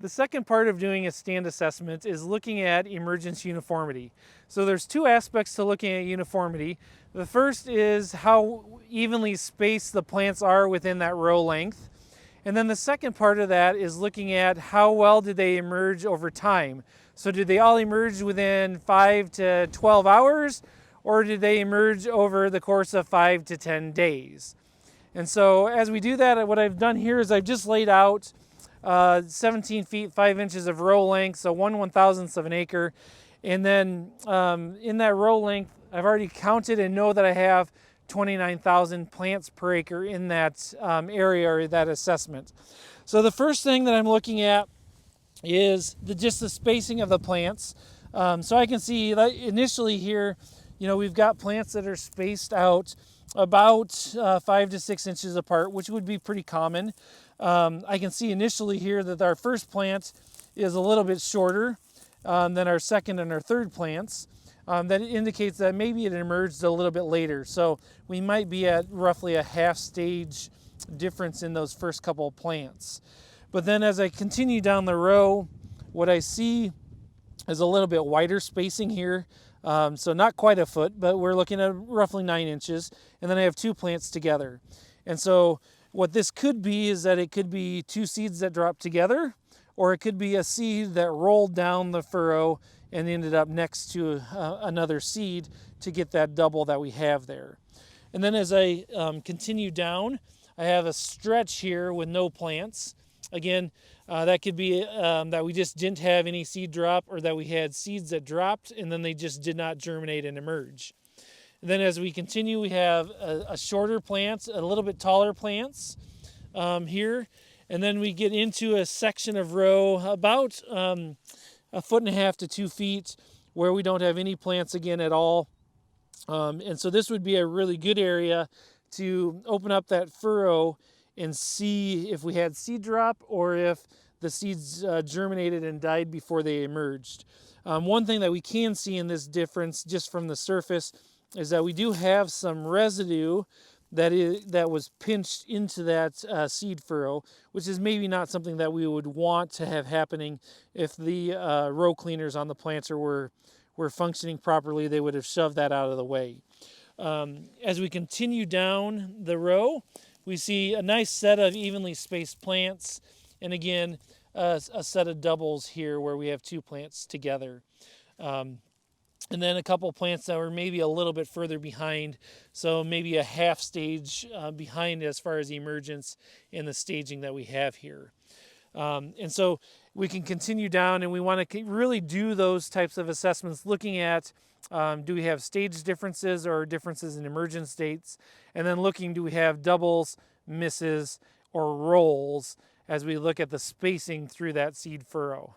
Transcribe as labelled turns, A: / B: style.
A: The second part of doing a stand assessment is looking at emergence uniformity. So there's two aspects to looking at uniformity. The first is how evenly spaced the plants are within that row length. And then the second part of that is looking at how well did they emerge over time. So did they all emerge within 5 to 12 hours, or did they emerge over the course of 5 to 10 days? And so as we do that, what I've done here is I've just laid out 17 feet 5 inches of row length, so 1/1000th of an acre. And then in that row length, I've already counted and know that I have 29,000 plants per acre in that area or that assessment. So the first thing that I'm looking at is just the spacing of the plants. So I can see that initially here, we've got plants that are spaced out about 5 to 6 inches apart, which would be pretty common. I can see initially here that our first plant is a little bit shorter than our second and our third plants. That indicates that maybe it emerged a little bit later. So we might be at roughly a half stage difference in those first couple of plants. But then as I continue down the row, what I see is a little bit wider spacing here. So not quite a foot, but we're looking at roughly 9 inches. And then I have two plants together. And so what this could be is that it could be two seeds that drop together, or it could be a seed that rolled down the furrow and ended up next to another seed to get that double that we have there. And then as I continue down, I have a stretch here with no plants. Again, that could be that we just didn't have any seed drop, or that we had seeds that dropped and then they just did not germinate and emerge. And then as we continue, we have a shorter plants, a little bit taller plants here. And then we get into a section of row about 1.5 to 2 feet where we don't have any plants again at all. And so this would be a really good area to open up that furrow and see if we had seed drop or if the seeds germinated and died before they emerged. One thing that we can see in this difference just from the surface is that we do have some residue that was pinched into that seed furrow, which is maybe not something that we would want to have happening if the row cleaners on the planter were functioning properly. They would have shoved that out of the way. As we continue down the row, we see a nice set of evenly spaced plants, and again, a set of doubles here where we have two plants together. And then a couple plants that were maybe a little bit further behind, so maybe a half stage behind as far as the emergence and the staging that we have here. And so we can continue down, and we want to really do those types of assessments, looking at do we have stage differences or differences in emergence dates, and then looking, do we have doubles, misses, or rolls as we look at the spacing through that seed furrow.